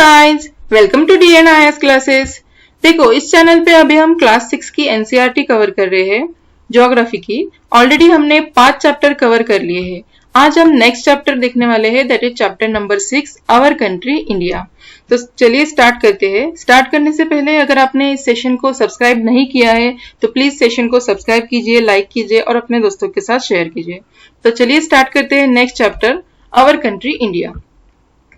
Guys, welcome to DNIS classes. देखो, इस channel पे अभी हम क्लास 6 की एनसीईआरटी कवर कर रहे हैं, ज्योग्राफी की। ऑलरेडी हमने 5 चैप्टर कवर कर लिए हैं। आज हम नेक्स्ट चैप्टर देखने वाले हैं, that is chapter number 6, our country India. तो चलिए स्टार्ट करते हैं। स्टार्ट करने से पहले अगर आपने इस सेशन को सब्सक्राइब नहीं किया है तो प्लीज सेशन को सब्सक्राइब कीजिए, लाइक कीजिए और अपने दोस्तों के साथ शेयर कीजिए। तो चलिए स्टार्ट करते हैं next chapter, our country India.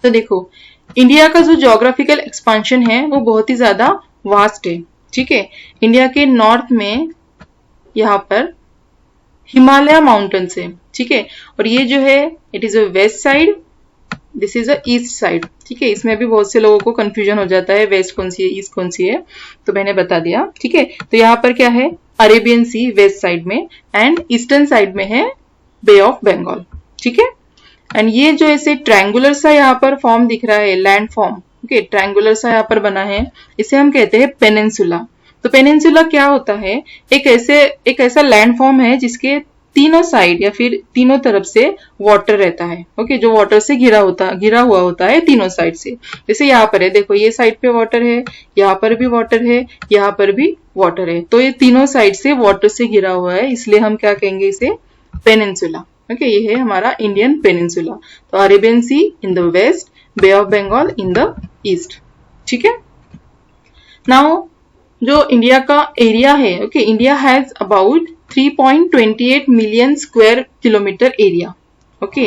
तो देखो, इंडिया का जो ज्योग्राफिकल एक्सपांशन है वो बहुत ही ज्यादा वास्ट है। ठीक है, इंडिया के नॉर्थ में यहाँ पर हिमालय माउंटेन्स है। ठीक है, और ये जो है it is a west side, this is a east side. ठीक है, इसमें भी बहुत से लोगों को कंफ्यूजन हो जाता है, वेस्ट कौन सी है ईस्ट कौन सी है, तो मैंने बता दिया। ठीक है, तो यहाँ पर क्या है, अरेबियन सी वेस्ट साइड में एंड ईस्टर्न साइड में है बे ऑफ बंगाल। ठीक है, एंड ये जो ऐसे ट्रायंगुलर सा यहाँ पर फॉर्म दिख रहा है, लैंड फॉर्म, ओके, ट्रायंगुलर सा यहाँ पर बना है, इसे हम कहते हैं पेनिनसुला। तो पेनिनसुला क्या होता है, एक ऐसा लैंड फॉर्म है जिसके तीनों साइड या फिर तीनों तरफ से वाटर रहता है। ओके, जो वाटर से घिरा हुआ होता है तीनों साइड से। जैसे यहाँ पर है, देखो ये साइड पे वाटर है, यहाँ पर भी वाटर है, यहाँ पर भी वाटर है, तो ये तीनों साइड से वाटर से घिरा हुआ है, इसलिए हम क्या कहेंगे, इसे पेनिनसुला। ओके, ये है हमारा इंडियन पेनिनसुला। तो Arabian sea in the west, bay of Bengal in the east. ठीक है, नाउ जो इंडिया का एरिया है, okay, India has about 3.28 million square kilometre एरिया। ओके,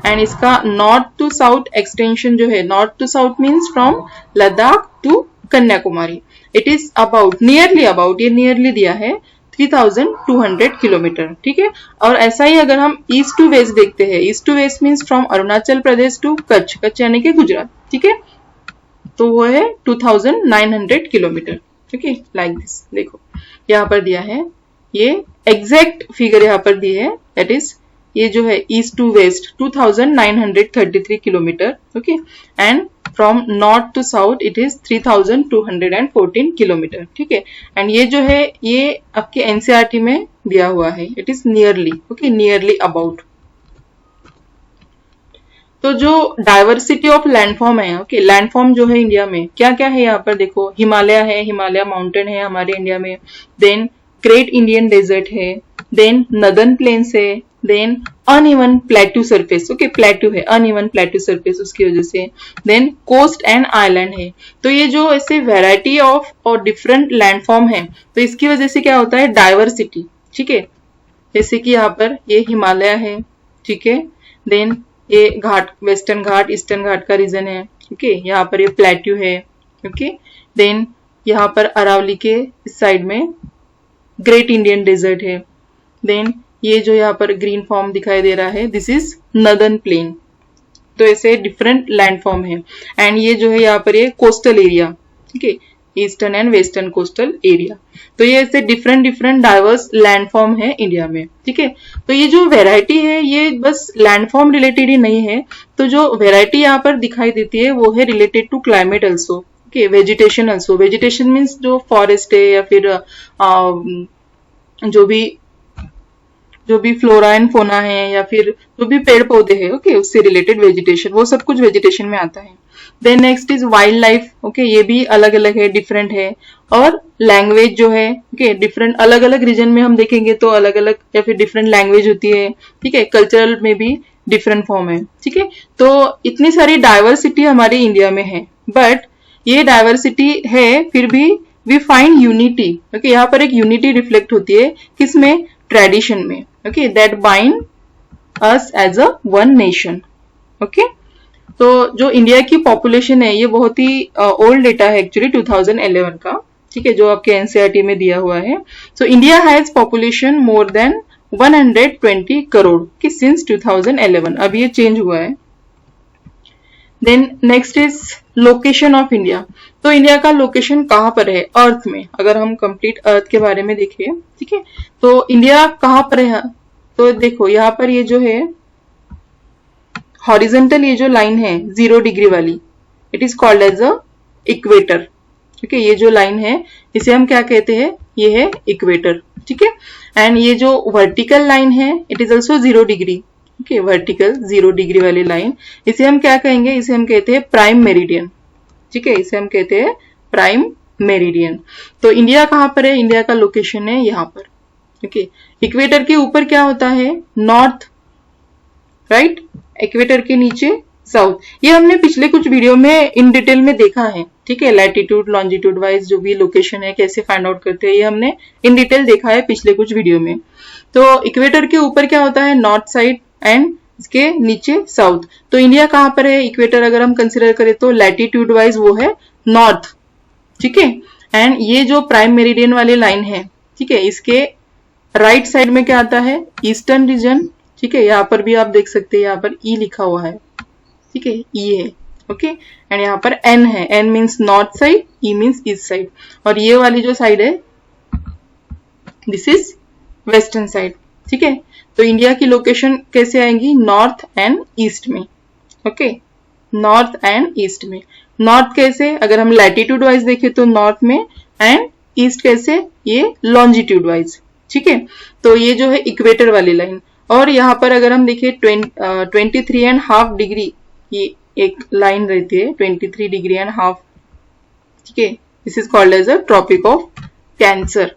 एंड इसका नॉर्थ टू साउथ एक्सटेंशन जो है, north to south means from Ladakh to Kanyakumari, it is about ये नियरली दिया है 3200 किलोमीटर। ठीक है, और ऐसा ही अगर हम ईस्ट टू वेस्ट देखते हैं, east to west means from Arunachal Pradesh to Kutch यानी कि गुजरात। ठीक है, तो वो है 2900 किलोमीटर। ठीक है, लाइक दिस। देखो यहाँ पर दिया है, ये एग्जैक्ट फिगर यहाँ पर दी है, दैट इज ये जो है east to west 2933 kilometre. Okay, and from north to south it is 3214 kilometre. ठीक है, एंड ये जो है ये आपके एनसीईआरटी में दिया हुआ है, it is nearly, okay, nearly about. तो जो डाइवर्सिटी ऑफ लैंडफॉर्म है, ओके, लैंडफॉर्म जो है इंडिया में क्या क्या है, यहाँ पर देखो, हिमालय है, हिमालय माउंटेन है हमारे इंडिया में, देन ग्रेट इंडियन डेजर्ट है, देन नदर्न प्लेन्स है, then uneven plateau surface, okay, plateau है, अनइवन प्लेट्यू सरफेस उसकी वजह से, देन कोस्ट एंड आइलैंड है। तो ये जो ऐसे वेराइटी ऑफ और डिफरेंट लैंडफॉर्म है, तो इसकी वजह से क्या होता है, डाइवर्सिटी। ठीक है, जैसे कि यहाँ पर ये हिमालय है, ठीक है, देन ये घाट, वेस्टर्न घाट, ईस्टर्न घाट का रीजन है। ओके, यहाँ पर ये प्लेट्यू है। ओके, देन यहाँ पर अरावली के इस साइड में ग्रेट इंडियन डेजर्ट है। देन ये जो यहाँ पर ग्रीन फॉर्म दिखाई दे रहा है, दिस इज नदर्न प्लेन। तो ऐसे डिफरेंट लैंडफॉर्म है, एंड ये जो है यहाँ पर ये कोस्टल एरिया, ठीक है, eastern and western coastal area. तो ये ऐसे डिफरेंट डाइवर्स लैंडफॉर्म है इंडिया में। ठीक है, तो ये जो वेराइटी है ये बस लैंडफॉर्म रिलेटेड ही नहीं है, तो जो वेराइटी यहाँ पर दिखाई देती है वो है related to climate also. Okay, vegetation also, vegetation means जो फॉरेस्ट है या फिर जो भी फ्लोरा एंड फोना है या फिर जो भी पेड़ पौधे हैं, ओके, उससे रिलेटेड वेजिटेशन, वो सब कुछ वेजिटेशन में आता है। Then next is wild life. Okay, ये भी अलग अलग है, डिफरेंट है। और लैंग्वेज जो है, ओके, डिफरेंट, अलग अलग रीजन में हम देखेंगे तो अलग अलग या फिर डिफरेंट लैंग्वेज होती है। ठीक है, कल्चरल में भी डिफरेंट फॉर्म है। ठीक है, तो इतनी सारी डाइवर्सिटी हमारे इंडिया में है, बट ये डाइवर्सिटी है फिर भी वी फाइंड यूनिटी। ओके, यहाँ पर एक यूनिटी रिफ्लेक्ट होती है, किसमें, ट्रेडिशन में। Okay, that bind us as a one nation. Okay, तो जो इंडिया की पॉपुलेशन है ये बहुत ही ओल्ड डेटा है एक्चुअली, 2011 का। ठीक है, जो आपके एनसीईआरटी में दिया हुआ है। So India has population more than 120 crore की सिंस 2011, अब ये चेंज हुआ है। Then next is location of India. तो इंडिया का लोकेशन कहाँ पर है अर्थ में, अगर हम कंप्लीट अर्थ के बारे में देखें। ठीक है, तो इंडिया कहाँ पर है, तो देखो यहाँ पर ये जो है हॉरिजेंटल, ये जो लाइन है 0 डिग्री वाली, it is called as a equator. ठीक है, ये जो लाइन है इसे हम क्या कहते हैं, ये है इक्वेटर। ठीक है, एंड ये जो वर्टिकल लाइन है it is also 0 degree. Okay, vertical 0 degree वाली लाइन, इसे हम क्या कहेंगे, इसे हम कहते हैं प्राइम मेरिडियन। ठीक है, इसे हम कहते हैं प्राइम मेरिडियन। तो इंडिया कहाँ पर है, इंडिया का लोकेशन है यहाँ पर। ओके, इक्वेटर के ऊपर क्या होता है, नॉर्थ, राइट, इक्वेटर के नीचे साउथ। ये हमने पिछले कुछ वीडियो में इन डिटेल में देखा है, ठीक है, लैटिट्यूड लॉन्जिट्यूड वाइज जो भी लोकेशन है कैसे फाइंड आउट करते हैं, ये हमने इन डिटेल देखा है पिछले कुछ वीडियो में। तो इक्वेटर के ऊपर क्या होता है, नॉर्थ साइड, एंड इसके नीचे साउथ। तो इंडिया कहाँ पर है, इक्वेटर अगर हम कंसिडर करें तो लैटिट्यूड वाइज वो है नॉर्थ, ठीक है। एंड ये जो प्राइम मेरिडियन वाली लाइन है, ठीक है, इसके राइट साइड में क्या आता है, ईस्टर्न रीजन, ठीक है। यहाँ पर भी आप देख सकते हैं, यहाँ पर ई लिखा हुआ है, ठीक है, ई है, ओके। एंड यहाँ पर एन है, N means north side, E means east side, और ये वाली जो साइड है दिस इज वेस्टर्न साइड, ठीक है। तो इंडिया की लोकेशन कैसे आएंगी, नॉर्थ एंड ईस्ट में, ओके, नॉर्थ एंड ईस्ट में। नॉर्थ कैसे, अगर हम लैटिट्यूड वाइज देखें तो नॉर्थ में, एंड ईस्ट कैसे, ये लॉन्जिट्यूड वाइज, ठीक है। तो ये जो है इक्वेटर वाली लाइन, और यहाँ पर अगर हम देखें 23.5 डिग्री, ये एक लाइन रहती है 23 डिग्री एंड हाफ, ठीक है, this is called as a Tropic of Cancer,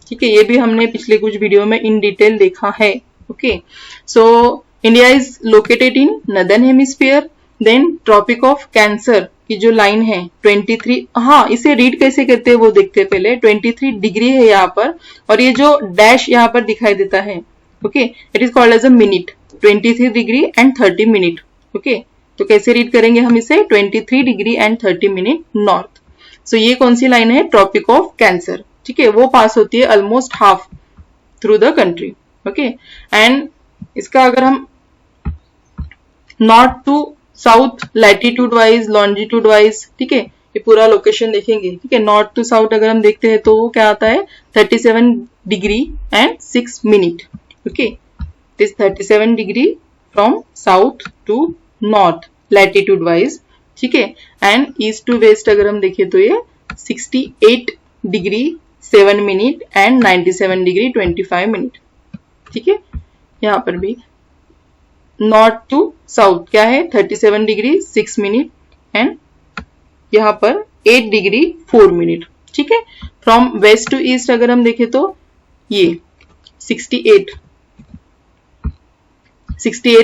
ठीक है। ये भी हमने पिछले कुछ वीडियो में इन डिटेल देखा है, okay. So India is located in northern hemisphere, then Tropic of Cancer की जो लाइन है 23, हाँ, इसे रीड कैसे करते हैं वो देखते हैं पहले। 23 डिग्री है यहाँ पर, और ये जो डैश यहाँ पर दिखाई देता है, okay, it is called as a minute, 23 degree and 30 minute, okay. तो कैसे रीड करेंगे हम इसे, 23 degree and 30 minute north. So ये कौन सी लाइन है, ट्रॉपिक ऑफ कैंसर, ठीक है, वो पास होती है almost half through the country, okay. And इसका अगर हम north to south latitude wise longitude wise, ठीक है, ये पूरा लोकेशन देखेंगे, ठीक है। नॉर्थ टू साउथ अगर हम देखते हैं तो वो क्या आता है, 37 degree and 6 minute, okay. This 37 degree from south to north latitude wise, ठीक है। एंड ईस्ट टू वेस्ट अगर हम देखें तो ये 68 degree 7 minute and 97 degree 25 minute, ठीक है। यहाँ पर भी नॉर्थ टू साउथ क्या है, 37 डिग्री 6 मिनट एंड यहाँ पर 8 डिग्री 4 मिनट, ठीक है। फ्रॉम वेस्ट टू ईस्ट अगर हम देखें तो ये 68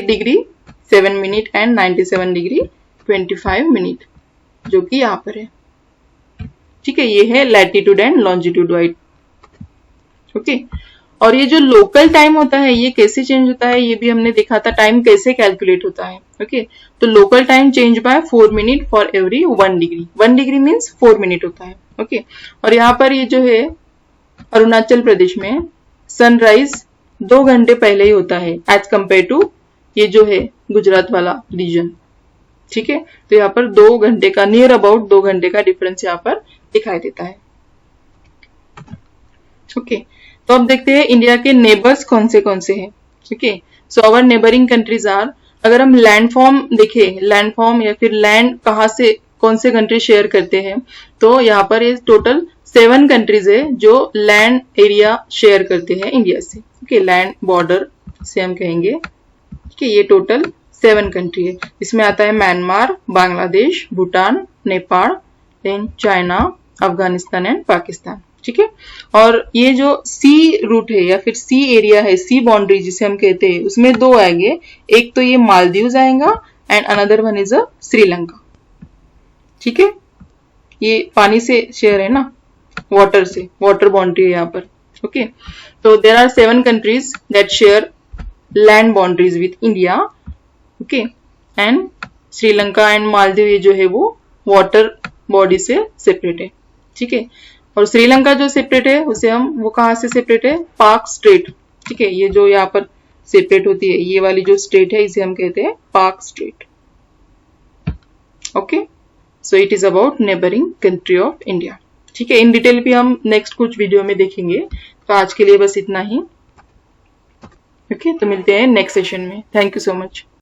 degree 7 minute and 97 degree 25 minute, जो कि यहाँ पर है, ठीक है। ये है latitude and longitude wise, okay. और ये जो लोकल टाइम होता है ये कैसे चेंज होता है, ये भी हमने देखा था, टाइम कैसे कैलकुलेट होता है, ओके। तो local time change bye 4 minute for every 1 degree, 1 degree means 4 minute होता है, ओके। और यहाँ पर ये जो है अरुणाचल प्रदेश में सनराइज 2 घंटे पहले ही होता है एज कंपेयर टू ये जो है गुजरात वाला रीजन, ठीक है। तो यहाँ पर 2 घंटे का, नियर अबाउट 2 घंटे का डिफरेंस यहाँ पर दिखाई देता है, ओके। तो अब देखते हैं इंडिया के नेबर्स कौन से हैं, okay. So our neighbouring countries are, अगर हम लैंडफॉर्म देखें, लैंडफॉर्म या फिर लैंड कहाँ से कौन से कंट्री शेयर करते हैं, तो यहाँ पर ये टोटल 7 कंट्रीज है जो लैंड एरिया शेयर करते हैं इंडिया से, ओके। लैंड बॉर्डर से हम कहेंगे, ठीक है। ये टोटल 7 कंट्री है, इसमें आता है Myanmar, Bangladesh, Bhutan, Nepal, then China, Afghanistan and Pakistan, ठीक है। और ये जो सी रूट है या फिर सी एरिया है, सी बाउंड्री जिसे हम कहते हैं, उसमें 2 आएंगे, एक तो ये मालदीव्स आएगा and another one is a Sri Lanka, ठीक है। ये पानी से शेयर है ना, वाटर से, वाटर बाउंड्री है यहाँ पर, ओके। तो there are 7 countries that share land boundaries with India, okay. And Sri Lanka and Maldives ये जो है वो वाटर बॉडी से सेपरेट है, ठीक है। और श्रीलंका जो सेपरेट है उसे हम, वो कहाँ से सेपरेट है, पाक स्ट्रेट, ठीक है। ये जो यहाँ पर सेपरेट होती है, ये वाली जो स्टेट है इसे हम कहते हैं पाक straight, okay. So it is about neighbouring country of India, ठीक है। इन डिटेल भी हम नेक्स्ट कुछ वीडियो में देखेंगे। तो आज के लिए बस इतना ही, ओके। तो मिलते हैं नेक्स्ट सेशन में। Thank you so much.